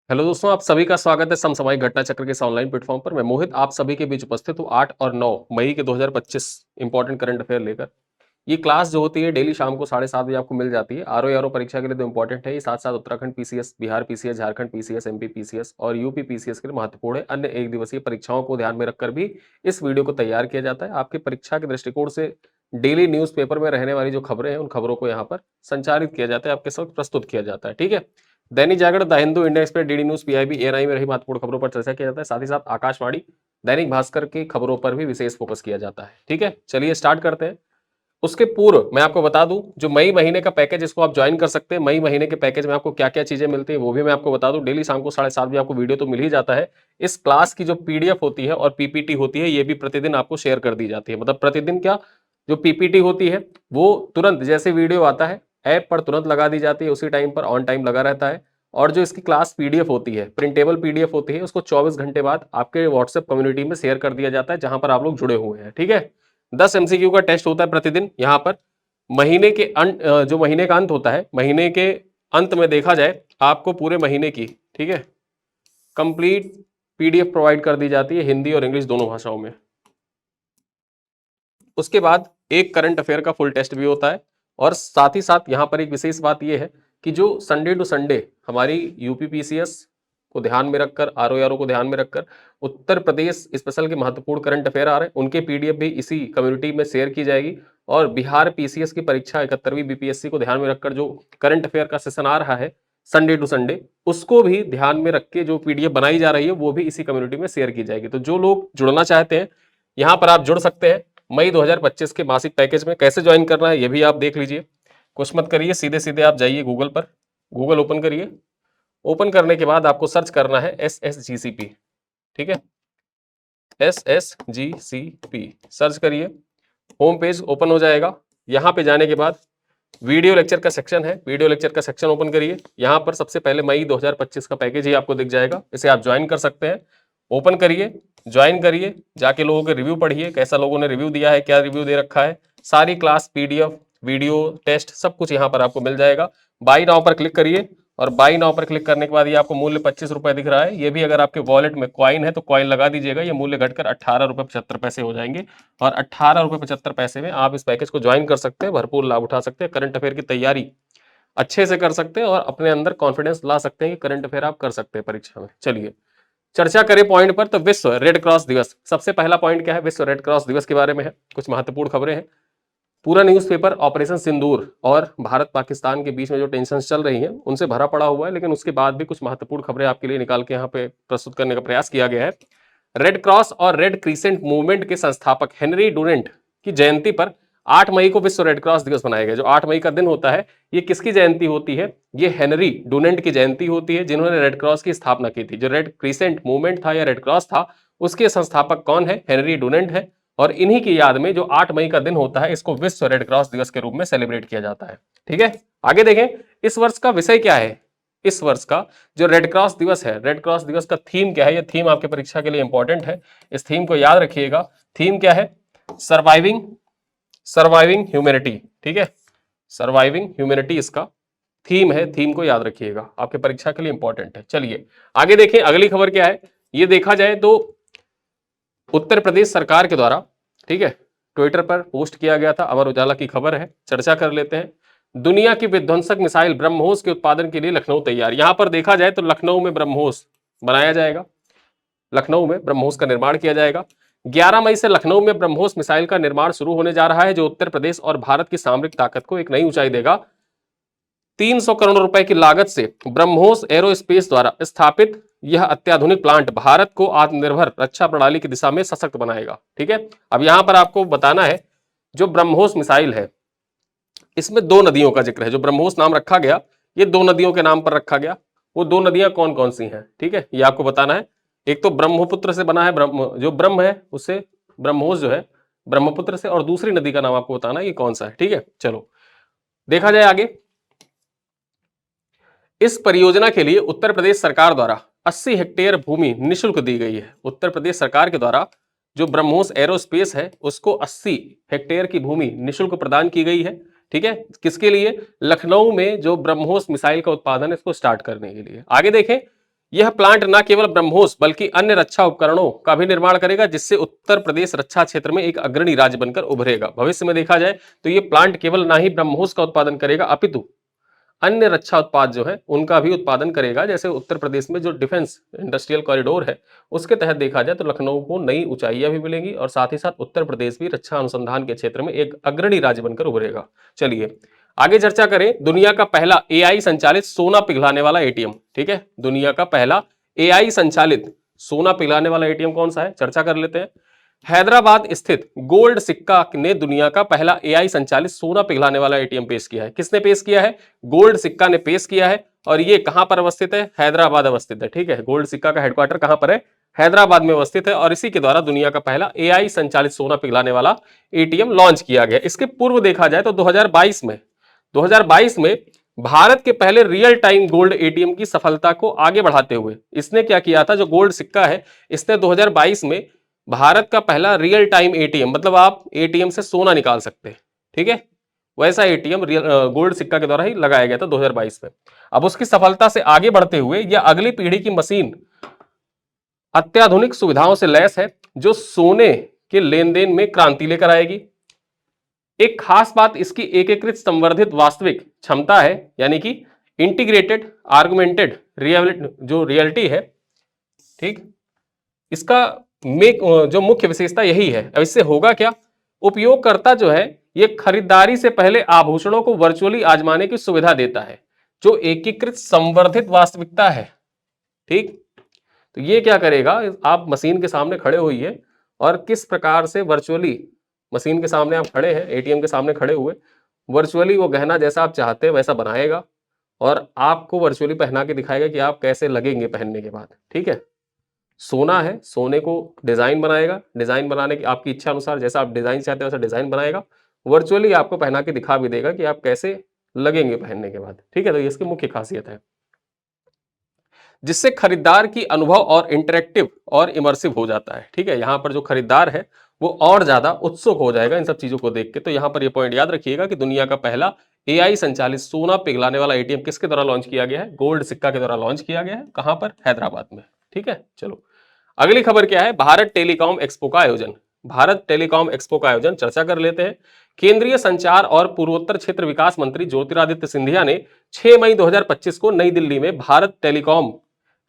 Hello दोस्तों, आप सभी का स्वागत है समसामयिक घटना चक्र के इस ऑनलाइन प्लेटफॉर्म पर। मैं मोहित आप सभी के बीच उपस्थित हूँ 8 और 9 मई के 2025 इंपॉर्टेंट करंट अफेयर लेकर। ये क्लास जो होती है डेली शाम को 7:30 बजे आपको मिल जाती है। आरओ परीक्षा के लिए तो इंपॉर्टेंट है ही, साथ साथ Uttarakhand PCS, Bihar PCS, Jharkhand PCS, MP PCS और यूपी पीसीएस के लिए महत्वपूर्ण है। अन्य एक दिवसीय परीक्षाओं को ध्यान में रखकर भी इस वीडियो को तैयार किया जाता है। आपकी परीक्षा के दृष्टिकोण से डेली न्यूज़पेपर में रहने वाली जो खबरें हैं उन खबरों को यहाँ पर संचारित किया जाता है, आपके साथ प्रस्तुत किया जाता है। ठीक है, Dainik Jagran, the Hindu, India Express, DD news, PIB, ANI में रही महत्वपूर्ण खबरों पर चर्चा किया जाता है। साथ ही साथ आकाशवाणी, दैनिक भास्कर की खबरों पर भी विशेष फोकस किया जाता है। ठीक है, चलिए स्टार्ट करते हैं। उसके पूर्व मैं आपको बता दूं, जो मई महीने का पैकेज इसको आप ज्वाइन कर सकते हैं। मई महीने के पैकेज में आपको क्या क्या चीजें मिलती है वो भी मैं आपको बता दूं। डेली शाम को 7:30 बजे आपको वीडियो तो मिल ही जाता है। इस क्लास की जो पीडीएफ होती है और पीपीटी होती है ये भी प्रतिदिन आपको शेयर कर दी जाती है। मतलब प्रतिदिन क्या, जो पीपीटी होती है वो तुरंत जैसे वीडियो आता है ऐप पर तुरंत लगा दी जाती है, उसी टाइम पर ऑन टाइम लगा रहता है। और जो इसकी क्लास पीडीएफ होती है, प्रिंटेबल पीडीएफ होती है, उसको 24 घंटे बाद आपके व्हाट्सएप कम्युनिटी में शेयर कर दिया जाता है जहां पर आप लोग जुड़े हुए हैं। ठीक है, 10 एमसीक्यू का टेस्ट होता है प्रतिदिन यहाँ पर। महीने के अंत, जो महीने का अंत होता है, महीने के अंत में देखा जाए आपको पूरे महीने की, ठीक है, कंप्लीट पीडीएफ प्रोवाइड कर दी जाती है हिंदी और इंग्लिश दोनों भाषाओं में। उसके बाद एक करंट अफेयर का फुल टेस्ट भी होता है। और साथ ही साथ यहाँ पर एक विशेष बात यह है कि जो संडे टू संडे हमारी यूपीपीसीएस को ध्यान में रखकर, आरओ को ध्यान में रखकर उत्तर प्रदेश स्पेशल के महत्वपूर्ण करंट अफेयर आ रहे हैं, उनके पीडीएफ भी इसी कम्युनिटी में शेयर की जाएगी। और बिहार पीसीएस की परीक्षा 71वीं बीपीएससी को ध्यान में रखकर जो करंट अफेयर का सेशन आ रहा है संडे टू संडे, उसको भी ध्यान में रख के जो पीडीएफ बनाई जा रही है वो भी इसी कम्युनिटी में शेयर की जाएगी। तो जो लोग जुड़ना चाहते हैं यहाँ पर आप जुड़ सकते हैं। मई 2025 के मासिक पैकेज में कैसे ज्वाइन करना है ये भी आप देख लीजिए। कुछ मत करिए, सीधे सीधे आप जाइए गूगल पर, गूगल ओपन करिए। ओपन करने के बाद आपको सर्च करना है SSGCP। ठीक है, SSGCP सर्च करिए, होम पेज ओपन हो जाएगा। यहाँ पे जाने के बाद वीडियो लेक्चर का सेक्शन है, वीडियो लेक्चर का सेक्शन ओपन करिए। यहाँ पर सबसे पहले मई 2025 का पैकेज ही आपको दिख जाएगा, इसे आप ज्वाइन कर सकते हैं। ओपन करिए, ज्वाइन करिए, जाके लोगों के रिव्यू पढ़िए, कैसा लोगों ने रिव्यू दिया है, क्या रिव्यू दे रखा है। सारी क्लास पीडीएफ, वीडियो, टेस्ट सब कुछ यहाँ पर आपको मिल जाएगा। बाई नाउ पर क्लिक करिए और बाई नाउ पर क्लिक करने के बाद ये आपको मूल्य 25 रुपए दिख रहा है। ये भी अगर आपके वॉलेट में कॉइन है तो कॉइन लगा दीजिएगा, ये मूल्य घटकर 18 रुपए 75 पैसे हो जाएंगे। और 18 रुपए 75 पैसे में आप इस पैकेज को ज्वाइन कर सकते हैं, भरपूर लाभ उठा सकते हैं, करंट अफेयर की तैयारी अच्छे से कर सकते हैं और अपने अंदर कॉन्फिडेंस ला सकते हैं कि करंट अफेयर आप कर सकते हैं परीक्षा में। चलिए चर्चा करें पॉइंट पर, तो विश्व रेड क्रॉस दिवस। सबसे पहला पॉइंट क्या है, विश्व रेड क्रॉस दिवस के बारे में है। कुछ महत्वपूर्ण खबरें हैं। पूरा न्यूज़पेपर ऑपरेशन सिंदूर और भारत पाकिस्तान के बीच में जो टेंशन चल रही हैं उनसे भरा पड़ा हुआ है, लेकिन उसके बाद भी कुछ महत्वपूर्ण खबरें आपके लिए निकाल के यहाँ पे प्रस्तुत करने का प्रयास किया गया है। रेड क्रॉस और रेड क्रीसेंट मूवमेंट के संस्थापक हेनरी डुनेंट की जयंती पर 8 मई को विश्व रेड क्रॉस दिवस मनाया गया। जो 8 मई का दिन होता है ये किसकी जयंती होती है, ये हेनरी डुनेंट की जयंती होती है, जिन्होंने रेड क्रॉस की स्थापना की थी। जो रेड क्रीसेंट मूवमेंट था या रेड क्रॉस था उसके संस्थापक कौन है, हेनरी डुनेंट है। और इन्हीं की याद में जो 8 मई का दिन होता है इसको विश्व रेड क्रॉस दिवस के रूप में सेलिब्रेट किया जाता है। ठीक है, आगे देखें इस वर्ष का विषय क्या है। इस वर्ष का जो रेड क्रॉस दिवस है, रेड क्रॉस दिवस का थीम क्या है, ये थीम आपके परीक्षा के लिए इंपॉर्टेंट है, इस थीम को याद रखिएगा। थीम क्या है, सर्वाइविंग सर्वाइविंग ह्यूमैनिटी। ठीक है, सर्वाइविंग ह्यूमैनिटी इसका थीम है, थीम को याद रखिएगा, आपके परीक्षा के लिए इंपॉर्टेंट है। चलिए आगे देखें अगली खबर क्या है। ये देखा जाए तो उत्तर प्रदेश सरकार के द्वारा, ठीक है, ट्विटर पर पोस्ट किया गया था, अमर उजाला की खबर है, चर्चा कर लेते हैं। दुनिया की विध्वंसक मिसाइल ब्रह्मोस के उत्पादन के लिए लखनऊ तैयार। यहां पर देखा जाए तो लखनऊ में ब्रह्मोस बनाया जाएगा, लखनऊ में ब्रह्मोस का निर्माण किया जाएगा। 11 मई से लखनऊ में ब्रह्मोस मिसाइल का निर्माण शुरू होने जा रहा है, जो उत्तर प्रदेश और भारत की सामरिक ताकत को एक नई ऊंचाई देगा। 300 करोड़ रुपए की लागत से ब्रह्मोस एरोस्पेस द्वारा स्थापित यह अत्याधुनिक प्लांट भारत को आत्मनिर्भर रक्षा प्रणाली की दिशा में सशक्त बनाएगा। ठीक है, अब यहां पर आपको बताना है जो ब्रह्मोस मिसाइल है इसमें दो नदियों का जिक्र है। जो ब्रह्मोस नाम रखा गया ये दो नदियों के नाम पर रखा गया। वो दो नदियां कौन कौन सी हैं, ठीक है, ये आपको बताना है। एक तो ब्रह्मपुत्र से बना है, जो ब्रह्म है उससे ब्रह्मोस जो है ब्रह्मपुत्र से, और दूसरी नदी का नाम आपको बताना है ये कौन सा है। ठीक है, चलो देखा जाए आगे। इस परियोजना के लिए उत्तर प्रदेश सरकार द्वारा 80 हेक्टेयर भूमि निःशुल्क दी गई है। उत्तर प्रदेश सरकार के द्वारा जो ब्रह्मोस एरोस्पेस है उसको 80 हेक्टेयर की भूमि निःशुल्क प्रदान की गई है। ठीक है, किसके लिए, लखनऊ में जो ब्रह्मोस मिसाइल का उत्पादन है इसको स्टार्ट करने के लिए। आगे देखें यह प्लांट न केवल ब्रह्मोस बल्कि अन्य रक्षा उपकरणों का भी निर्माण करेगा, जिससे उत्तर प्रदेश रक्षा क्षेत्र में एक अग्रणी राज्य बनकर उभरेगा। भविष्य में देखा जाए तो ये प्लांट केवल ना ही ब्रह्मोस का उत्पादन करेगा अपितु अन्य रक्षा उत्पाद जो है उनका भी उत्पादन करेगा। जैसे उत्तर प्रदेश में जो डिफेंस इंडस्ट्रियल कॉरिडोर है उसके तहत देखा जाए तो लखनऊ को नई ऊंचाइयां भी मिलेंगी और साथ ही साथ उत्तर प्रदेश भी रक्षा अनुसंधान के क्षेत्र में एक अग्रणी राज्य बनकर उभरेगा। चलिए आगे चर्चा करें। दुनिया का पहला एआई संचालित सोना पिघलाने वाला एटीएम, ठीक है, दुनिया का पहला एआई संचालित सोना पिघलाने वाला एटीएम कौन सा है, चर्चा कर लेते हैं। हैदराबाद स्थित गोल्ड सिक्का ने दुनिया का पहला एआई संचालित सोना पिघलाने वाला एटीएम पेश किया है। किसने पेश किया है? गोल्ड सिक्का ने पेश किया है और ये कहां पर अवस्थित है? हैदराबाद अवस्थित है, ठीक है। गोल्ड सिक्का का हेडक्वार्टर कहां पर है? हैदराबाद में अवस्थित है और इसी के द्वारा दुनिया का पहला एआई संचालित सोना पिघलाने वाला एटीएम लॉन्च किया गया। इसके पूर्व देखा जाए तो 2022 में भारत के पहले रियल टाइम गोल्ड एटीएम की सफलता को आगे बढ़ाते हुए इसने क्या किया था, जो गोल्ड सिक्का है इसने 2022 में भारत का पहला रियल टाइम एटीएम, मतलब आप एटीएम से सोना निकाल सकते हैं, ठीक है, वैसा एटीएम गोल्ड सिक्का के द्वारा ही लगाया गया था 2022 में। अब उसकी सफलता से आगे बढ़ते हुए यह अगली पीढ़ी की मशीन अत्याधुनिक सुविधाओं से लैस है जो सोने के लेन देन में क्रांति लेकर आएगी। एक खास बात इसकी एकीकृत संवर्धित वास्तविक क्षमता है, यानी कि इंटीग्रेटेड आर्गुमेंटेड जो रियलिटी है, ठीक, इसका जो मुख्य विशेषता यही है। अब इससे होगा क्या, उपयोगकर्ता जो है ये खरीदारी से पहले आभूषणों को वर्चुअली आजमाने की सुविधा देता है, जो एकीकृत संवर्धित वास्तविकता है, ठीक। तो ये क्या करेगा, आप मशीन के सामने खड़े होइए और किस प्रकार से वर्चुअली मशीन के सामने आप खड़े हैं, एटीएम के सामने खड़े हुए, वर्चुअली वो गहना जैसा आप चाहते हैं वैसा बनाएगा और आपको वर्चुअली पहना के दिखाएगा कि आप कैसे लगेंगे पहनने के बाद, ठीक है। सोना है, सोने को डिजाइन बनाएगा, डिजाइन बनाने की आपकी इच्छा अनुसार जैसा आप डिजाइन चाहते हैं वैसा डिजाइन बनाएगा, वर्चुअली आपको पहना के दिखा भी देगा कि आप कैसे लगेंगे पहनने के बाद, ठीक है। तो ये इसकी मुख्य खासियत है, जिससे खरीदार की अनुभव और इंटरेक्टिव और इमर्सिव हो जाता है, ठीक है। यहाँ पर जो खरीदार है वो और ज्यादा उत्सुक हो जाएगा इन सब चीजों को देख के। तो यहाँ पर ये पॉइंट याद रखिएगा कि दुनिया का पहला एआई संचालित सोना पिघलाने वाला एटीएम किसके द्वारा लॉन्च किया गया है? गोल्ड सिक्का के द्वारा लॉन्च किया गया है। कहां पर? हैदराबाद में, ठीक है। चलो अगली खबर क्या है, भारत टेलीकॉम एक्सपो का आयोजन। भारत टेलीकॉम एक्सपो का आयोजन चर्चा कर लेते हैं। केंद्रीय संचार और पूर्वोत्तर क्षेत्र विकास मंत्री ज्योतिरादित्य सिंधिया ने 6 मई 2025 को नई दिल्ली में भारत टेलीकॉम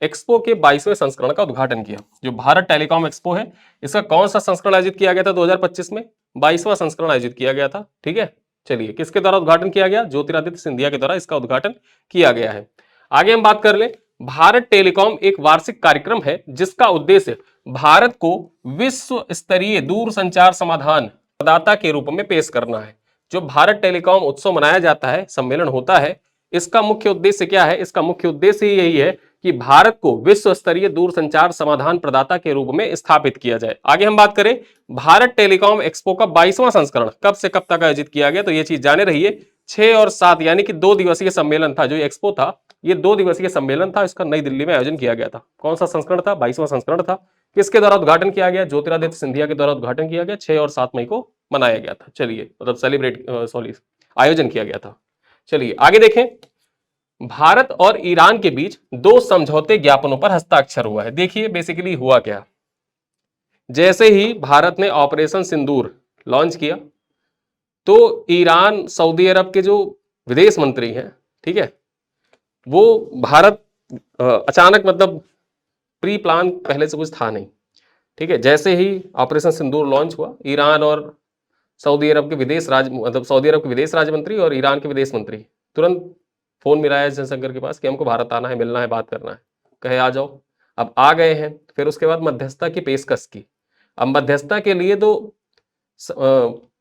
एक्सपो के 22वें संस्करण का उद्घाटन किया। जो भारत टेलीकॉम एक्सपो है इसका कौन सा संस्करण आयोजित किया गया था 2025 में? 22वां संस्करण आयोजित किया गया था, ठीक है। चलिए किसके द्वारा उद्घाटन किया गया? ज्योतिरादित्य सिंधिया के द्वारा इसका उद्घाटन किया गया है। आगे हम बात कर ले, भारत टेलीकॉम एक वार्षिक कार्यक्रम है जिसका उद्देश्य भारत को विश्व स्तरीय दूर संचार समाधान प्रदाता के रूप में पेश करना है। जो भारत टेलीकॉम उत्सव मनाया जाता है, सम्मेलन होता है, इसका मुख्य उद्देश्य क्या है? इसका मुख्य उद्देश्य यही है कि भारत को विश्व स्तरीय दूरसंचार समाधान प्रदाता के रूप में स्थापित किया जाए। आगे हम बात करें, भारत टेलीकॉम एक्सपो का 22वां संस्करण कब से कब तक आयोजित किया गया, तो ये चीज जाने रहिए। 6 और 7 यानी कि 2 दिवसीय सम्मेलन था। जो एक्सपो था ये 2 दिवसीय सम्मेलन था, इसका नई दिल्ली में आयोजन किया गया था। कौन सा संस्करण था? 22वां संस्करण था। किसके द्वारा उद्घाटन किया गया? ज्योतिरादित्य सिंधिया के द्वारा उद्घाटन किया गया। 6 और 7 मई को मनाया गया था। चलिए मतलब आयोजन किया गया था। चलिए आगे देखें, भारत और ईरान के बीच 2 समझौते ज्ञापनों पर हस्ताक्षर हुआ है। देखिए बेसिकली हुआ क्या, जैसे ही भारत ने ऑपरेशन सिंदूर लॉन्च किया तो ईरान सऊदी अरब के जो विदेश मंत्री हैं, ठीक है, वो भारत अचानक मतलब प्री प्लान पहले से कुछ था नहीं, ठीक है। जैसे ही ऑपरेशन सिंदूर लॉन्च हुआ, ईरान और सऊदी अरब के सऊदी अरब के विदेश राज्य मंत्री और ईरान के विदेश मंत्री तुरंत फोन मिलाया जयशंकर के पास कि हमको भारत आना है, मिलना है, बात करना है। कहे आ जाओ। अब आ गए हैं। फिर उसके बाद मध्यस्थता की पेशकश की। अब मध्यस्थता के लिए तो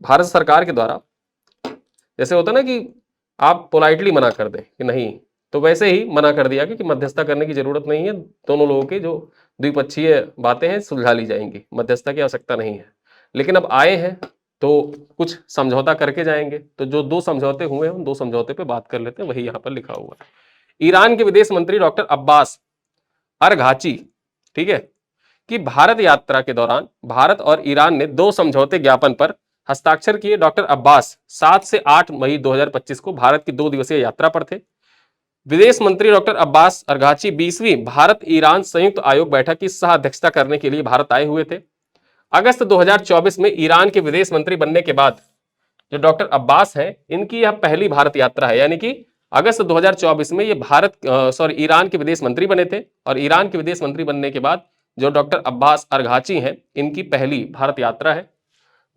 भारत सरकार के द्वारा जैसे होता ना कि आप पोलाइटली मना कर दें कि नहीं, तो वैसे ही मना कर दिया कि मध्यस्थता करने की जरूरत नहीं है, दोनों लोगों की जो द्विपक्षीय बातें हैं सुलझा ली जाएंगी, मध्यस्थता की आवश्यकता नहीं है। लेकिन अब आए हैं तो कुछ समझौता करके जाएंगे। तो जो 2 समझौते हुए हैं उन 2 समझौते पे बात कर लेते हैं, वही यहां पर लिखा हुआ है। ईरान के विदेश मंत्री डॉक्टर अब्बास अरघाची, ठीक है, कि भारत यात्रा के दौरान भारत और ईरान ने 2 समझौते ज्ञापन पर हस्ताक्षर किए। डॉक्टर अब्बास 7 से 8 मई 2025 को भारत की 2 दिवसीय यात्रा पर थे। विदेश मंत्री डॉक्टर अब्बास अरगाची 20वीं भारत ईरान संयुक्त आयोग बैठक की सह अध्यक्षता करने के लिए भारत आए हुए थे। अगस्त 2024 में ईरान के विदेश मंत्री बनने के बाद जो डॉक्टर अब्बास है, इनकी यह पहली भारत यात्रा है। यानी कि अगस्त 2024 में ये ईरान के विदेश मंत्री बने थे और ईरान के विदेश मंत्री बनने के बाद जो डॉक्टर अब्बास अरगाची हैं, इनकी पहली भारत यात्रा है।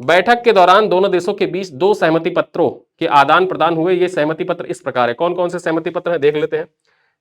बैठक के दौरान दोनों देशों के बीच 2 सहमति पत्रों के आदान प्रदान हुए। ये सहमति पत्र इस प्रकार है। कौन कौन से सहमति पत्र है देख लेते हैं।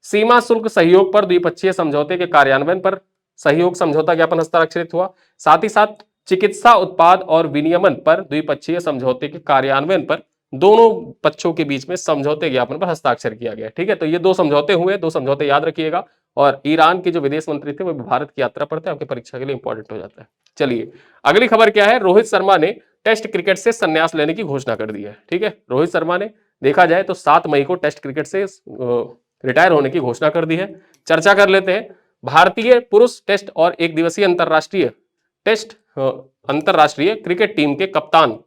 सीमा शुल्क सहयोग पर द्विपक्षीय समझौते के कार्यान्वयन पर सहयोग समझौता ज्ञापन हस्ताक्षरित हुआ। साथ ही साथ चिकित्सा उत्पाद और विनियमन पर द्विपक्षीय समझौते के कार्यान्वयन पर दोनों पक्षों के बीच में समझौते ज्ञापन पर हस्ताक्षर किया गया। ठीक है, तो ये 2 समझौते हुए। 2 समझौते याद रखिएगा। और ईरान के जो विदेश मंत्री थे वो भारत की यात्रा पर थे। आपकी परीक्षा के लिए इंपॉर्टेंट हो जाता है। चलिए अगली खबर क्या है। रोहित शर्मा ने टेस्ट क्रिकेट से संन्यास लेने की घोषणा कर दी है। ठीक है, रोहित शर्मा ने देखा जाए तो 7 मई को टेस्ट क्रिकेट से रिटायर होने की घोषणा कर दी है। चर्चा कर लेते हैं। भारतीय पुरुष टेस्ट और एक दिवसीय अंतरराष्ट्रीय क्रिकेट टीम के कप्तान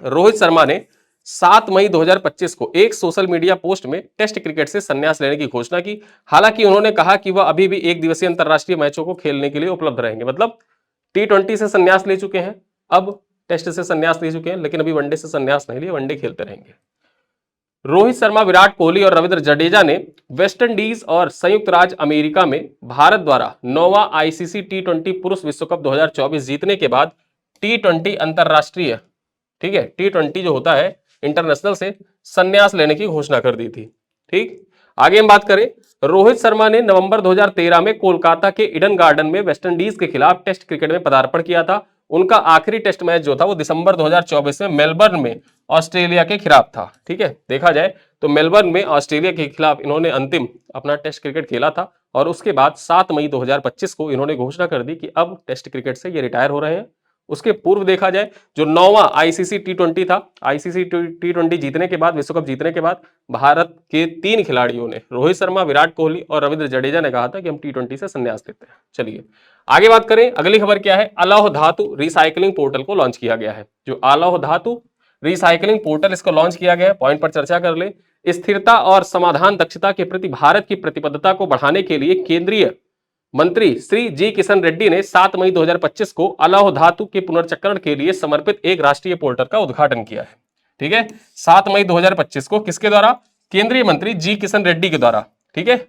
रोहित शर्मा ने 7 मई 2025 को एक सोशल मीडिया पोस्ट में टेस्ट क्रिकेट से संन्यास लेने की घोषणा की। हालांकि उन्होंने कहा कि वह अभी भी एक दिवसीय अंतरराष्ट्रीय मैचों को खेलने के लिए उपलब्ध रहेंगे। मतलब T20 से संन्यास ले चुके हैं, अब टेस्ट से संन्यास ले चुके हैं, लेकिन अभी वनडे से संन्यास नहीं लिया, वनडे खेलते रहेंगे। रोहित शर्मा, विराट कोहली और रविंद्र जडेजा ने वेस्टइंडीज और संयुक्त राज्य अमेरिका में भारत द्वारा 9वां ICC T20 पुरुष विश्व कप 2024 जीतने के बाद T20 अंतरराष्ट्रीय, ठीक है, T20 जो होता है इंटरनेशनल से संन्यास लेने की घोषणा कर दी थी। ठीक, आगे हम बात करें। रोहित शर्मा ने नवंबर 2013 में कोलकाता के ईडन गार्डन में वेस्टइंडीज के खिलाफ टेस्ट क्रिकेट में पदार्पण किया था। उनका आखिरी टेस्ट मैच जो था वो दिसंबर 2024 में मेलबर्न में ऑस्ट्रेलिया के खिलाफ था। ठीक है, देखा जाए तो मेलबर्न में ऑस्ट्रेलिया के खिलाफ इन्होंने अंतिम अपना टेस्ट क्रिकेट खेला था और उसके बाद 7 मई 2025 को इन्होंने घोषणा कर दी कि अब टेस्ट क्रिकेट से ये रिटायर हो रहे हैं। उसके पूर्व देखा जाए जो 9वां ICC T20 था, ICC T20 जीतने के बाद, विश्व कप जीतने के बाद भारत के 3 खिलाड़ियों ने, रोहित शर्मा, विराट कोहली और रविंद्र जडेजा ने कहा था कि हम T20 से संन्यास लेते हैं। चलिए आगे बात करें। अगली खबर क्या है। अलौह धातु रिसाइकलिंग पोर्टल को लॉन्च किया गया है। जो अलौह धातु रिसाइकलिंग पोर्टल, इसको लॉन्च किया गया है। पॉइंट पर चर्चा कर ले। स्थिरता और समाधान दक्षता के प्रति भारत की प्रतिबद्धता को बढ़ाने के लिए केंद्रीय मंत्री श्री जी किशन रेड्डी ने 7 मई 2025 को अलौह धातु के पुनर्चक्रण के लिए समर्पित एक राष्ट्रीय पोर्टल का उद्घाटन किया है। ठीक है, 7 मई 2025 को किसके द्वारा? केंद्रीय मंत्री जी किशन रेड्डी के द्वारा। ठीक है,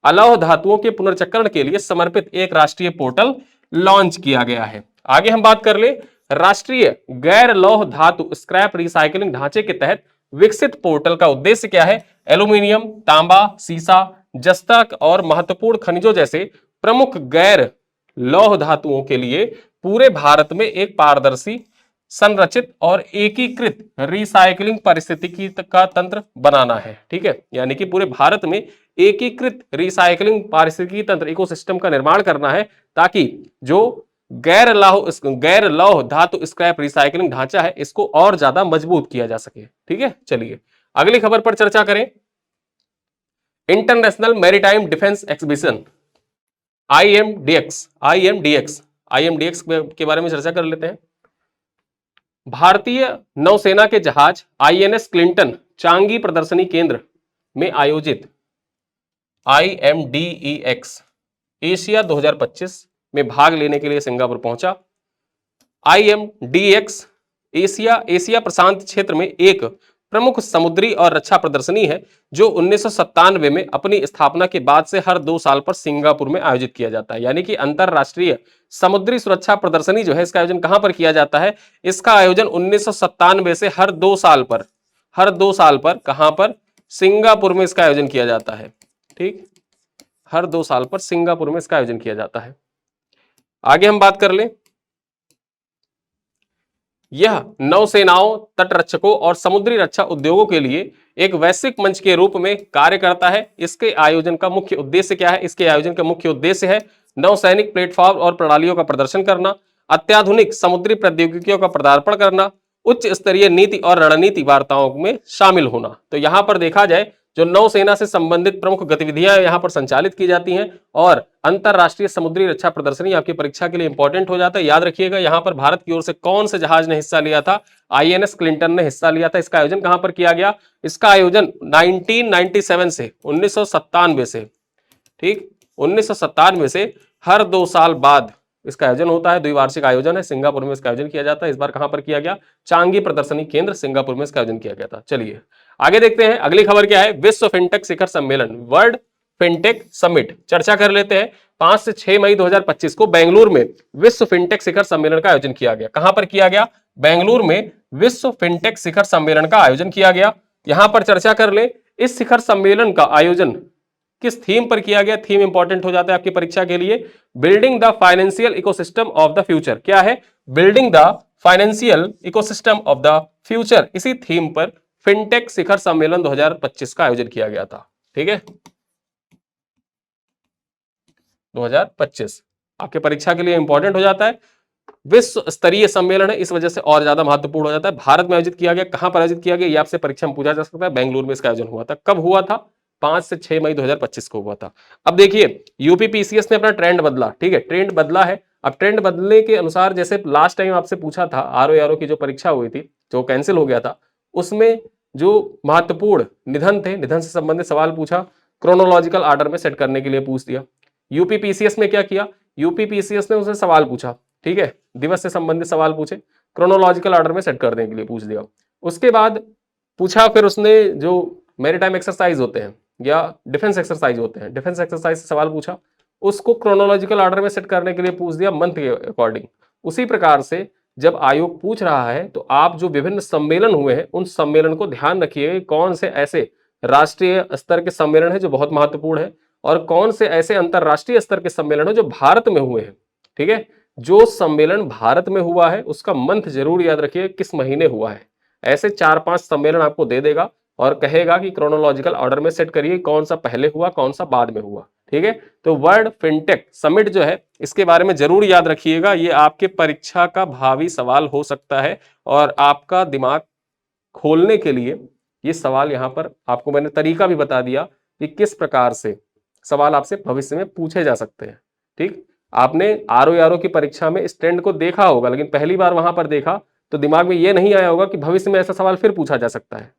अलौह धातुओं के पुनर्चक्रण के लिए समर्पित एक राष्ट्रीय पोर्टल लॉन्च किया गया है। आगे हम बात कर ले। राष्ट्रीय गैर लौह धातु स्क्रैप रिसाइकलिंग ढांचे के तहत विकसित पोर्टल का उद्देश्य क्या है? एल्यूमिनियम, तांबा, सीसा, जस्ता और महत्वपूर्ण खनिजों जैसे प्रमुख गैर लौह धातुओं के लिए पूरे भारत में एक पारदर्शी, संरचित और एकीकृत रिसाइकलिंग पारिस्थितिकी का तंत्र बनाना है। ठीक है, यानी कि पूरे भारत में एकीकृत रिसाइकलिंग पारिस्थितिकी तंत्र, इकोसिस्टम का निर्माण करना है, ताकि जो गैर लौह धातु स्क्रैप रिसाइकलिंग ढांचा है इसको और ज्यादा मजबूत किया जा सके। ठीक है, चलिए अगली खबर पर चर्चा करें। International maritime defence exhibition IMDX के बारे में चर्चा कर लेते हैं। भारतीय नौसेना के जहाज INS क्लिंटन चांगी प्रदर्शनी केंद्र में आयोजित IMDEX एशिया 2025 में भाग लेने के लिए सिंगापुर पहुंचा। IMDEX एशिया प्रशांत क्षेत्र में एक प्रमुख समुद्री और रक्षा प्रदर्शनी है जो 1997 में अपनी स्थापना के बाद से हर 2 साल पर सिंगापुर में आयोजित किया जाता है। यानी कि अंतरराष्ट्रीय समुद्री सुरक्षा प्रदर्शनी जो है, इसका आयोजन कहां पर किया जाता है? इसका आयोजन 1997 से हर 2 साल पर कहां पर? सिंगापुर में इसका आयोजन किया जाता है। ठीक, हर 2 साल पर सिंगापुर में इसका आयोजन किया जाता है। आगे हम बात कर लें। यह नौसेनाओं, तटरक्षकों और समुद्री रक्षा उद्योगों के लिए एक वैश्विक मंच के रूप में कार्य करता है। इसके आयोजन का मुख्य उद्देश्य क्या है? इसके आयोजन का मुख्य उद्देश्य है नौसैनिक प्लेटफॉर्म और प्रणालियों का प्रदर्शन करना, अत्याधुनिक समुद्री प्रौद्योगिकियों का पदार्पण करना, उच्च स्तरीय नीति और रणनीति वार्ताओं में शामिल होना। तो यहां पर देखा जाए जो नौसेना से संबंधित प्रमुख गतिविधियां यहाँ पर संचालित की जाती हैं, और अंतरराष्ट्रीय समुद्री रक्षा प्रदर्शनी आपकी परीक्षा के लिए इंपॉर्टेंट हो जाता है। याद रखिएगा यहाँ पर भारत की ओर से कौन से जहाज ने हिस्सा लिया था, INS क्लिंटन ने हिस्सा लिया था। इसका आयोजन कहां पर किया गया, इसका आयोजन 1997 से 1997 से, ठीक 1997 से हर 2 साल बाद इसका आयोजन होता है। द्विवार्षिक आयोजन है, सिंगापुर में इसका आयोजन किया जाता है। इस बार कहां पर किया गया, चांगी प्रदर्शनी केंद्र सिंगापुर में इसका आयोजन किया गया था। चलिए आगे देखते हैं, अगली खबर क्या है, विश्व फिनटेक शिखर सम्मेलन, वर्ल्ड फिनटेक समिट, चर्चा कर लेते हैं। 5 से 6 मई 2025 को बेंगलुरु में विश्व फिनटेक शिखर सम्मेलन का आयोजन किया गया। कहां पर किया गया, बेंगलुरु में विश्व फिनटेक शिखर सम्मेलन का आयोजन किया गया। यहां पर चर्चा कर ले, इस शिखर सम्मेलन का आयोजन किस थीम पर किया गया, थीम इंपॉर्टेंट हो जाता है आपकी परीक्षा के लिए, building the financial ecosystem of the future. क्या है, building the financial ecosystem of the future. इसी थीम पर फिनटेक शिखर सम्मेलन 2025 का आयोजन किया गया था। ठीक है, 2025 आपके परीक्षा के लिए इंपॉर्टेंट हो जाता है, विश्व स्तरीय सम्मेलन है, इस वजह से और ज्यादा महत्वपूर्ण हो जाता है। भारत में आयोजित किया गया, कहां पर आयोजित किया गया, ये आपसे परीक्षा में पूछा जा सकता है। बेंगलुरु में इसका आयोजन हुआ था। कब हुआ था, 5 से 6 मई 2025 को हुआ था। अब देखिए यूपीपीसीएस ने अपना ट्रेंड बदला, ठीक है, ट्रेंड बदला है। अब ट्रेंड बदलने के अनुसार, जैसे लास्ट टाइम आपसे पूछा था, आरओ की जो परीक्षा हुई थी, जो कैंसिल हो गया था, उसमें जो महत्वपूर्ण निधन थे, निधन से संबंधित सवाल पूछा, क्रोनोलॉजिकल ऑर्डर में सेट करने के लिए पूछ दिया। यूपीपीसीएस में क्या किया, यूपीपीसीएस ने उसे सवाल पूछा, ठीक है, दिवस से संबंधित सवाल पूछे, क्रोनोलॉजिकल ऑर्डर में सेट करने के लिए पूछ दिया। उसके बाद पूछा फिर उसने जो मैरीटाइम एक्सरसाइज होते हैं या डिफेंस एक्सरसाइज होते हैं, डिफेंस एक्सरसाइज से सवाल पूछा, उसको क्रोनोलॉजिकल ऑर्डर में सेट करने के लिए पूछ दिया, मंथ के अकॉर्डिंग। उसी प्रकार से जब आयोग पूछ रहा है तो आप जो विभिन्न सम्मेलन हुए हैं उन सम्मेलन को ध्यान रखिए, कौन से ऐसे राष्ट्रीय स्तर के सम्मेलन है जो बहुत महत्वपूर्ण है, और कौन से ऐसे अंतरराष्ट्रीय स्तर के सम्मेलन है जो भारत में हुए हैं। ठीक है, जो सम्मेलन भारत में हुआ है उसका मंथ जरूर याद रखिए, किस महीने हुआ है। ऐसे 4-5 सम्मेलन आपको दे देगा और कहेगा कि क्रोनोलॉजिकल ऑर्डर में सेट करिए, कौन सा पहले हुआ कौन सा बाद में हुआ। ठीक है, तो वर्ल्ड फिनटेक समिट जो है इसके बारे में जरूर याद रखिएगा, ये आपके परीक्षा का भावी सवाल हो सकता है, और आपका दिमाग खोलने के लिए ये सवाल यहाँ पर आपको मैंने तरीका भी बता दिया कि किस प्रकार से सवाल आपसे भविष्य में पूछे जा सकते हैं। ठीक, आपने आरओ की परीक्षा में इस ट्रेंड को देखा होगा, लेकिन पहली बार वहां पर देखा तो दिमाग में ये नहीं आया होगा कि भविष्य में ऐसा सवाल फिर पूछा जा सकता है।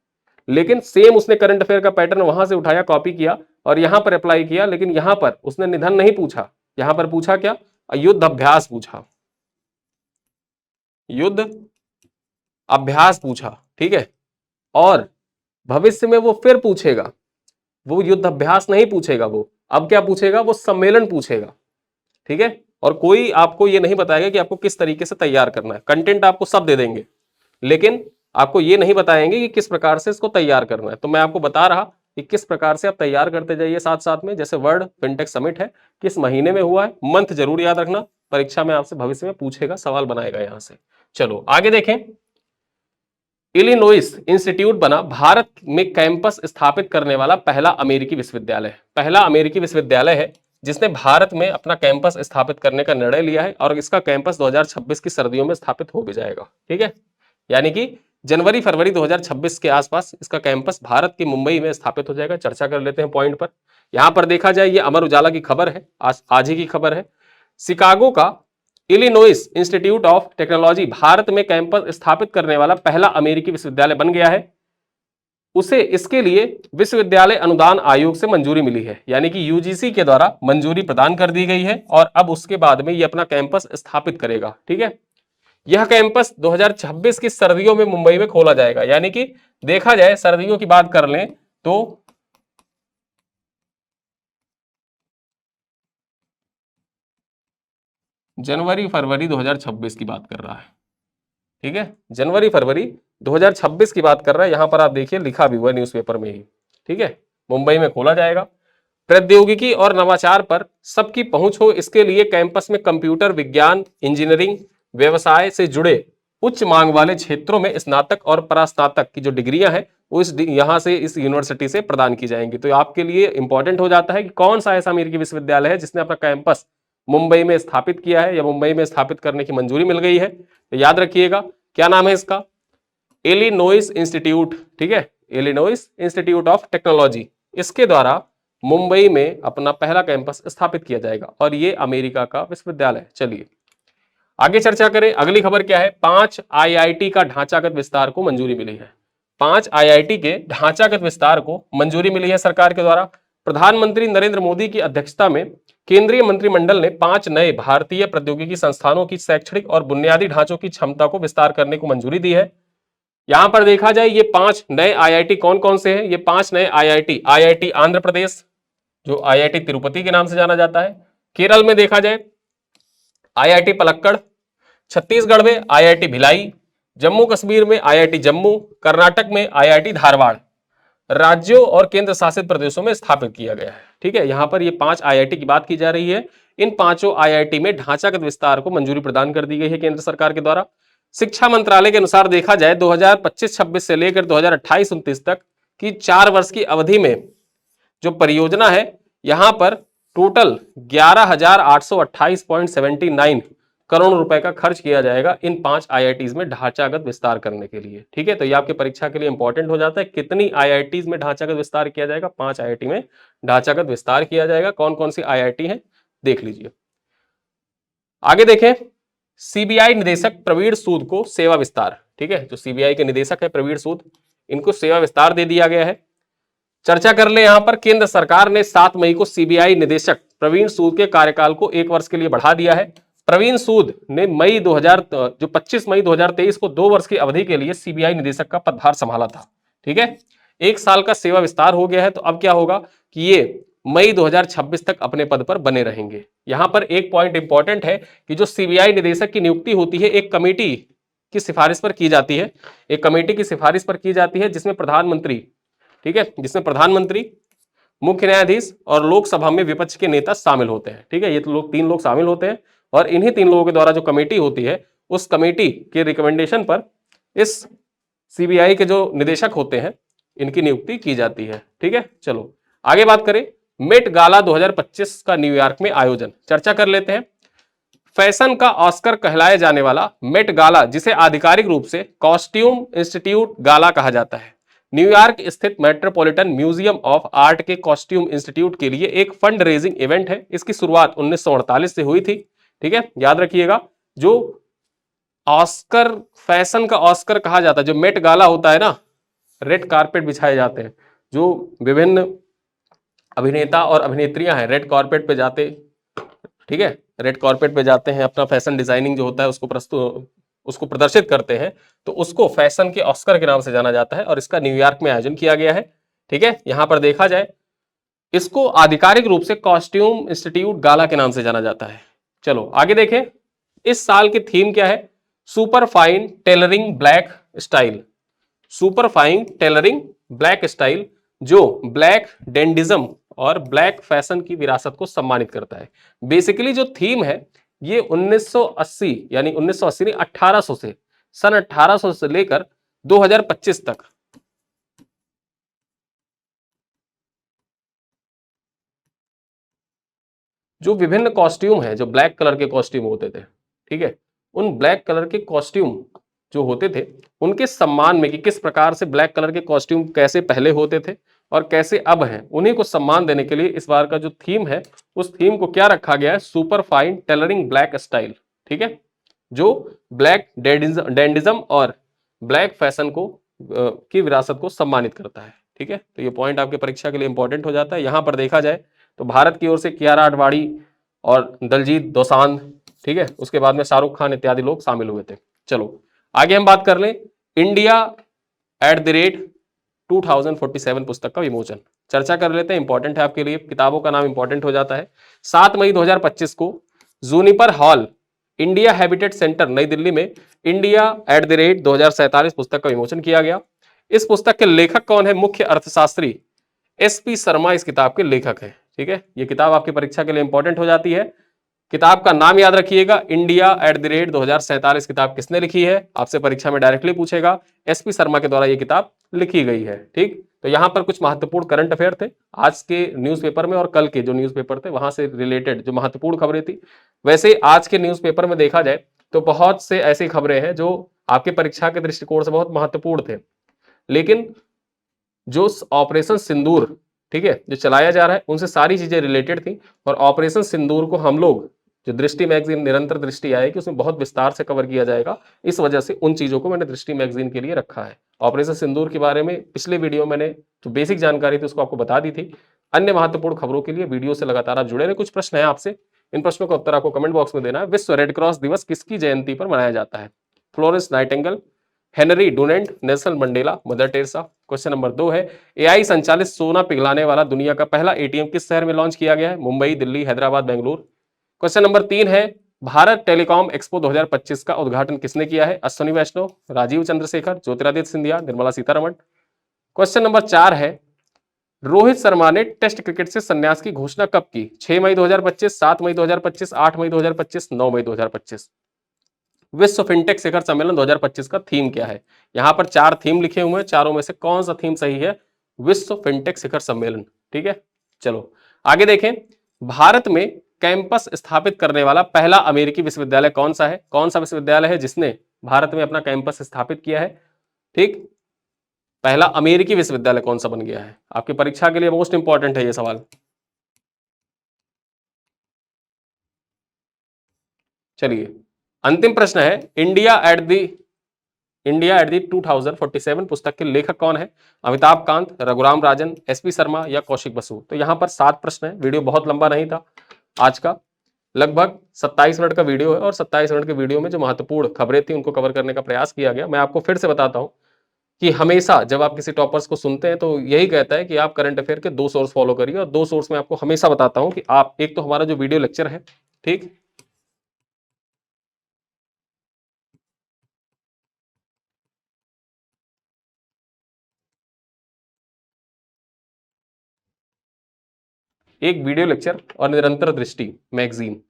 लेकिन सेम उसने करंट अफेयर का पैटर्न वहां से उठाया, कॉपी किया और यहां पर अप्लाई किया, लेकिन यहां पर उसने निधन नहीं पूछा, यहां पर पूछा क्या, युद्ध अभ्यास पूछा, युद्ध अभ्यास पूछा। ठीक है, और भविष्य में वो फिर पूछेगा, वो युद्ध अभ्यास नहीं पूछेगा, वो अब क्या पूछेगा, वो सम्मेलन पूछेगा। ठीक है, और कोई आपको ये नहीं बताएगा कि आपको किस तरीके से तैयार करना है, कंटेंट आपको सब दे देंगे, लेकिन आपको ये नहीं बताएंगे कि किस प्रकार से इसको तैयार करना है। तो मैं आपको बता रहा कि किस प्रकार से आप तैयार करते जाइए साथ साथ में। जैसे वर्ल्ड फिनटेक समिट है, किस महीने में हुआ है, मंथ जरूर याद रखना, परीक्षा में आपसे भविष्य में पूछेगा, सवाल बनाएगा यहां से। चलो आगे देखें, इलिनोइस इंस्टीट्यूट बना भारत में कैंपस स्थापित करने वाला पहला अमेरिकी विश्वविद्यालय। पहला अमेरिकी विश्वविद्यालय है जिसने भारत में अपना कैंपस स्थापित करने का निर्णय लिया है, और इसका कैंपस 2026 की सर्दियों में स्थापित हो भी जाएगा। ठीक है, यानी कि जनवरी फरवरी 2026 के आसपास इसका कैंपस भारत की मुंबई में स्थापित हो जाएगा। चर्चा कर लेते हैं पॉइंट पर। यहां पर देखा जाए, ये अमर उजाला की खबर है, आज ही की खबर है। शिकागो का Illinois institute of technology Bharat में कैंपस स्थापित करने वाला पहला अमेरिकी विश्वविद्यालय बन गया है। उसे इसके लिए विश्वविद्यालय अनुदान आयोग से मंजूरी मिली है, यानी कि यूजीसी के द्वारा मंजूरी प्रदान कर दी गई है, और अब उसके बाद में ये अपना कैंपस स्थापित करेगा। ठीक है, यह कैंपस 2026 की सर्दियों में मुंबई में खोला जाएगा। यानी कि देखा जाए, सर्दियों की बात कर लें तो जनवरी फरवरी 2026 की बात कर रहा है। ठीक है, जनवरी फरवरी 2026 की बात कर रहा है, यहां पर आप देखिए लिखा भी हुआ है न्यूज़पेपर में ही। ठीक है, मुंबई में खोला जाएगा। प्रौद्योगिकी और नवाचार पर सबकी पहुंच हो, इसके लिए कैंपस में कंप्यूटर विज्ञान, इंजीनियरिंग, व्यवसाय से जुड़े उच्च मांग वाले क्षेत्रों में स्नातक और परास्नातक की जो डिग्रियां हैं वो यहां से, इस यूनिवर्सिटी से प्रदान की जाएंगी। तो आपके लिए इंपॉर्टेंट हो जाता है कि कौन सा ऐसा अमेरिकी विश्वविद्यालय है जिसने अपना कैंपस मुंबई में स्थापित किया है या मुंबई में स्थापित करने की मंजूरी मिल गई है। तो याद रखिएगा क्या नाम है इसका, इलिनोइस इंस्टीट्यूट। ठीक है, इलिनॉइस इंस्टीट्यूट ऑफ टेक्नोलॉजी, इसके द्वारा मुंबई में अपना पहला कैंपस स्थापित किया जाएगा और ये अमेरिका का विश्वविद्यालय। चलिए आगे चर्चा करें। अगली खबर क्या है, 5 आईआईटी का ढांचागत विस्तार को मंजूरी मिली है। 5 आईआईटी के ढांचागत विस्तार को मंजूरी मिली है सरकार के द्वारा। प्रधानमंत्री नरेंद्र मोदी की अध्यक्षता में केंद्रीय मंत्रिमंडल ने 5 नए भारतीय प्रौद्योगिकी संस्थानों की शैक्षणिक और बुनियादी ढांचों की क्षमता को विस्तार करने को मंजूरी दी है। यहां पर देखा जाए ये 5 नए आईआईटी कौन कौन से हैं। ये 5 नए आईआईटी, आईआईटी आंध्र प्रदेश जो आईआईटी तिरुपति के नाम से जाना जाता है, केरल में देखा जाए आईआईटी पलक्कड़, छत्तीसगढ़ में आईआईटी भिलाई, जम्मू कश्मीर में आईआईटी जम्मू, कर्नाटक में आईआईटी धारवाड़, राज्यों और केंद्र शासित प्रदेशों में स्थापित किया गया है। ठीक है, यहां पर ये 5 आईआईटी की बात की जा रही है। इन 5 आईआईटी में ढांचागत विस्तार को मंजूरी प्रदान कर दी गई है केंद्र सरकार के द्वारा। शिक्षा मंत्रालय के अनुसार देखा जाए 2025-26 से लेकर 2028-29 तक की 4 वर्ष की अवधि में जो परियोजना है यहां पर टोटल 11,828.79 करोड़ रुपए का खर्च किया जाएगा इन 5 आईआईटीज में ढांचागत विस्तार करने के लिए। ठीक है, तो ये आपके परीक्षा के लिए इंपॉर्टेंट हो जाता है। कितनी आईआईटीज में ढांचागत विस्तार किया जाएगा? 5 आईआईटी में ढांचागत विस्तार किया जाएगा। कौन कौन सी आईआईटी है देख लीजिए। आगे देखें, सीबीआई निदेशक प्रवीण सूद को सेवा विस्तार। ठीक है, जो सीबीआई के निदेशक है प्रवीण सूद, इनको सेवा विस्तार दे दिया गया है। चर्चा कर ले यहां पर, केंद्र सरकार ने 7 मई को सीबीआई निदेशक प्रवीण सूद के कार्यकाल को 1 वर्ष के लिए बढ़ा दिया है। प्रवीण सूद ने 25 मई 2023 को 2 वर्ष की अवधि के लिए सीबीआई निदेशक का पदभार संभाला था। ठीक है, 1 साल का सेवा विस्तार हो गया है। तो अब क्या होगा कि ये मई 2026 तक अपने पद पर बने रहेंगे। यहां पर एक पॉइंट इंपॉर्टेंट है कि जो सीबीआई निदेशक की नियुक्ति होती है एक कमेटी की सिफारिश पर की जाती है। एक कमेटी की सिफारिश पर की जाती है जिसमें प्रधानमंत्री, ठीक है, जिसमें प्रधानमंत्री, मुख्य न्यायाधीश और लोकसभा में विपक्ष के नेता शामिल होते हैं। ठीक है, ये तो 3 लोग शामिल होते हैं और इन्हीं 3 लोगों के द्वारा जो कमेटी होती है उस कमेटी के रिकमेंडेशन पर इस सीबीआई के जो निदेशक होते हैं इनकी नियुक्ति की जाती है। ठीक है, चलो आगे बात करें। मेट गाला 2025 का न्यूयॉर्क में आयोजन, चर्चा कर लेते हैं। फैशन का ऑस्कर कहलाया जाने वाला मेट गाला, जिसे आधिकारिक रूप से कॉस्ट्यूम इंस्टीट्यूट गाला कहा जाता है, न्यूयॉर्क स्थित मेट्रोपॉलिटन म्यूजियम ऑफ आर्ट के कॉस्ट्यूम इंस्टीट्यूट के लिए एक फंड रेजिंग इवेंट है। इसकी शुरुआत 1948 से हुई थी। ठीक है, याद रखिएगा, जो ऑस्कर, फैशन का ऑस्कर कहा जाता है, जो मेट गाला होता है ना, रेड कारपेट बिछाए जाते हैं, जो विभिन्न अभिनेता और अभिनेत्रियां हैं रेड कारपेट पे जाते, ठीक है, रेड कारपेट पे जाते हैं, अपना फैशन डिजाइनिंग जो होता है उसको प्रदर्शित करते हैं, तो उसको फैशन के ऑस्कर के नाम से जाना जाता है और इसका न्यूयॉर्क में आयोजन किया गया है। ठीक है, यहां पर देखा जाए इसको आधिकारिक रूप से कॉस्ट्यूम इंस्टीट्यूट गाला के नाम से जाना जाता है। चलो आगे देखें, इस साल की थीम क्या है? Super fine tailoring black style. Super fine tailoring black style, जो ब्लैक डेंडिज्म और ब्लैक फैशन की विरासत को सम्मानित करता है। बेसिकली जो थीम है ये 1980 यानी 1980 नहीं 1800 से, सन 1800 से लेकर 2025 तक जो विभिन्न कॉस्ट्यूम है, जो ब्लैक कलर के कॉस्ट्यूम होते थे, ठीक है, उन ब्लैक कलर के कॉस्ट्यूम जो होते थे उनके सम्मान में कि किस प्रकार से ब्लैक कलर के कॉस्ट्यूम कैसे पहले होते थे और कैसे अब हैं, उन्हीं को सम्मान देने के लिए इस बार का जो थीम है उस थीम को क्या रखा गया है? Super fine tailoring black style. ठीक है, जो ब्लैक डेंडिज्म और ब्लैक फैशन को की विरासत को सम्मानित करता है। ठीक है, तो ये पॉइंट आपके परीक्षा के लिए इंपॉर्टेंट हो जाता है। यहां पर देखा जाए तो भारत की ओर से कियारा आडवाणी और दलजीत दोसांझ, ठीक है, उसके बाद में शाहरुख खान इत्यादि लोग शामिल हुए थे। चलो आगे हम बात कर लें, इंडिया @ 2047 पुस्तक का विमोचन, चर्चा कर लेते हैं, इंपॉर्टेंट है आपके लिए, किताबों का नाम इंपॉर्टेंट हो जाता है। 7 मई 2025 को Juniper hall, India habitat centre, नई दिल्ली में इंडिया @ 2047 पुस्तक का विमोचन किया गया। इस पुस्तक के लेखक कौन है? मुख्य अर्थशास्त्री SP शर्मा इस किताब के लेखक हैं। ठीक है, ये किताब आपकी परीक्षा के लिए इंपॉर्टेंट हो जाती है। किताब का नाम याद रखिएगा, इंडिया @ 2047 किताब किसने लिखी है? आपसे परीक्षा में डायरेक्टली पूछेगा, SP शर्मा के द्वारा ये किताब लिखी गई है। ठीक, तो यहां पर कुछ महत्वपूर्ण करंट अफेयर थे आज के न्यूज़पेपर में और कल के जो न्यूज़पेपर थे वहां से रिलेटेड जो महत्वपूर्ण खबरें थी। वैसे आज के न्यूज़पेपर में देखा जाए तो बहुत से ऐसी खबरें हैं जो आपके परीक्षा के दृष्टिकोण से बहुत महत्वपूर्ण थे, लेकिन जो ऑपरेशन सिंदूर, ठीक है, जो चलाया जा रहा है उनसे सारी चीजें रिलेटेड थी। और ऑपरेशन सिंदूर को हम लोग जो दृष्टि मैगजीन निरंतर दृष्टि आएगी उसमें बहुत विस्तार से कवर किया जाएगा, इस वजह से उन चीजों को मैंने दृष्टि मैगजीन के लिए रखा है। ऑपरेशन सिंदूर के बारे में पिछले वीडियो मैंने जो बेसिक जानकारी थी उसको आपको बता दी थी। अन्य महत्वपूर्ण खबरों के लिए वीडियो से लगातार आप जुड़े रहे। कुछ प्रश्न है आपसे, इन प्रश्नों का उत्तर आपको कमेंट बॉक्स में देना है। विश्व रेड क्रॉस दिवस किसकी जयंती पर मनाया जाता है? Florence Nightingale, Henry Dunant, Nelson Mandela, mother Teresa. Question number 2 है एआई संचालित सोना पिघलाने वाला दुनिया का पहला एटीएम किस शहर में लॉन्च किया गया है? मुंबई, दिल्ली, हैदराबाद, बेंगलुरु। क्वेश्चन नंबर 3 है भारत टेलीकॉम एक्सपो 2025 का उद्घाटन किसने किया है? अश्विनी वैष्णव, राजीव चंद्रशेखर, ज्योतिरादित्य सिंधिया, निर्मला सीतारमण। क्वेश्चन नंबर 4 है रोहित शर्मा ने टेस्ट क्रिकेट से संन्यास की घोषणा कब की? 6 मई 2025, 7 मई 2025, 8 मई 2025, 9 मई 2025। विश्व फिनटेक शिखर सम्मेलन 2025 का थीम क्या है? यहां पर 4 थीम लिखे हुए हैं, चारों में से कौन सा थीम सही है? विश्व फिनटेक शिखर सम्मेलन। ठीक है, चलो आगे देखें। भारत में कैंपस स्थापित करने वाला पहला अमेरिकी विश्वविद्यालय कौन सा है? कौन सा विश्वविद्यालय है जिसने भारत में अपना कैंपस स्थापित किया है? ठीक, पहला अमेरिकी विश्वविद्यालय कौन सा बन गया है? आपकी परीक्षा के लिए मोस्ट इंपॉर्टेंट है ये सवाल। चलिए अंतिम प्रश्न है इंडिया एट दी 2047 पुस्तक के लेखक कौन है? अमिताभ कांत, रघुराम राजन, एसपी शर्मा या कौशिक बसु। तो यहां पर 7 प्रश्न है। वीडियो बहुत लंबा नहीं था आज का, लगभग 27 मिनट का वीडियो है और 27 मिनट के वीडियो में जो महत्वपूर्ण खबरें थी उनको कवर करने का प्रयास किया गया। मैं आपको फिर से बताता हूं कि हमेशा जब आप किसी टॉपर्स को सुनते हैं तो यही कहता है कि आप करंट अफेयर के 2 सोर्स फॉलो करिए, और 2 सोर्स में आपको हमेशा बताता हूं कि आप एक तो हमारा जो वीडियो लेक्चर है, ठीक, एक वीडियो लेक्चर और निरंतर दृष्टि मैगजीन,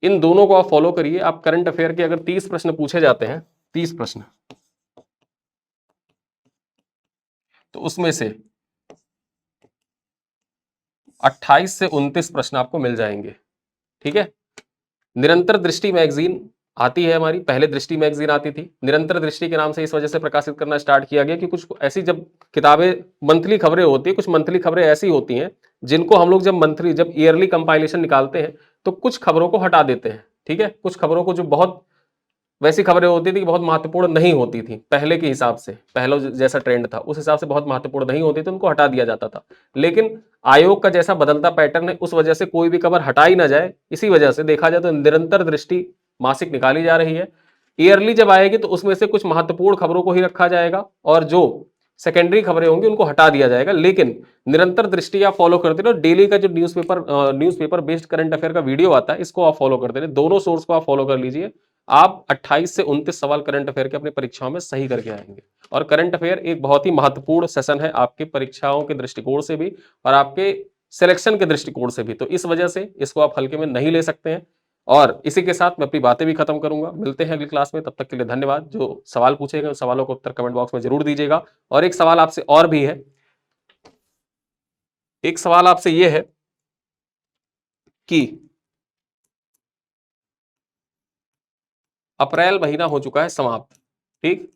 इन दोनों को आप फॉलो करिए। आप करंट अफेयर के अगर 30 प्रश्न पूछे जाते हैं, 30 प्रश्न, तो उसमें से 28 से 29 प्रश्न आपको मिल जाएंगे। ठीक है, निरंतर दृष्टि मैगजीन आती है हमारी, पहले दृष्टि मैगजीन आती थी। निरंतर दृष्टि के नाम से इस वजह से प्रकाशित करना स्टार्ट किया गया कि कुछ ऐसी जब किताबें मंथली खबरें होती है, कुछ मंथली खबरें ऐसी होती हैं जिनको हम लोग जब ईयरली कंपाइलेशन निकालते हैं तो कुछ खबरों को हटा देते हैं। ठीक है, कुछ खबरों को जो बहुत वैसी खबरें होती थी कि बहुत महत्वपूर्ण नहीं होती थी पहले के हिसाब से, पहले जैसा ट्रेंड था उस हिसाब से बहुत महत्वपूर्ण नहीं होती थी, उनको हटा दिया जाता था। लेकिन आयोग का जैसा बदलता पैटर्न है उस वजह से कोई भी खबर हटाई ना जाए, इसी वजह से देखा जाए तो निरंतर दृष्टि मासिक निकाली जा रही है। ईयरली जब आएगी तो उसमें से कुछ महत्वपूर्ण खबरों को ही रखा जाएगा और जो सेकेंडरी खबरें होंगी उनको हटा दिया जाएगा। लेकिन निरंतर दृष्टि आप फॉलो करते रहो। डेली का जो न्यूज़पेपर बेस्ड करंट अफेयर का वीडियो आता है इसको आप फॉलो करते रहे, दोनों सोर्स को आप फॉलो कर लीजिए। आप 28 से 29 सवाल करंट अफेयर के अपनी परीक्षाओं में सही करके आएंगे। और करंट अफेयर एक बहुत ही महत्वपूर्ण सेशन है आपके परीक्षाओं के दृष्टिकोण से भी और आपके सिलेक्शन के दृष्टिकोण से भी, तो इस वजह से इसको आप हल्के में नहीं ले सकते हैं। और इसी के साथ मैं अपनी बातें भी खत्म करूंगा। मिलते हैं अगली क्लास में, तब तक के लिए धन्यवाद। जो सवाल पूछे गए उन सवालों का उत्तर कमेंट बॉक्स में जरूर दीजिएगा। और एक सवाल आपसे और भी है, एक सवाल आपसे यह है कि अप्रैल महीना हो चुका है समाप्त, ठीक,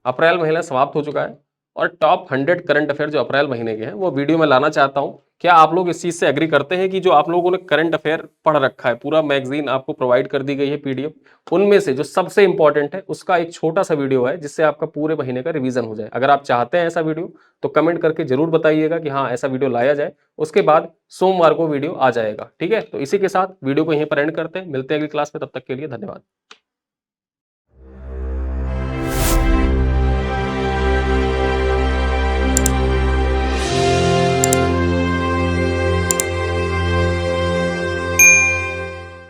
अप्रैल महीना समाप्त हो चुका है और टॉप 100 करंट अफेयर जो अप्रैल महीने के हैं वो वीडियो में लाना चाहता हूं। क्या आप लोग इस चीज से एग्री करते हैं कि जो आप लोगों ने करंट अफेयर पढ़ रखा है, पूरा मैगजीन आपको प्रोवाइड कर दी गई है पीडीएफ, उनमें से जो सबसे इंपॉर्टेंट है उसका एक छोटा सा वीडियो है जिससे आपका पूरे महीने का रिवीजन हो जाए? अगर आप चाहते हैं ऐसा वीडियो तो कमेंट करके जरूर बताइएगा कि हाँ ऐसा वीडियो लाया जाए। उसके बाद सोमवार को वीडियो आ जाएगा। ठीक है, तो इसी के साथ वीडियो को यहीं पर एंड करते हैं। मिलते हैं अगली क्लास में, तब तक के लिए धन्यवाद।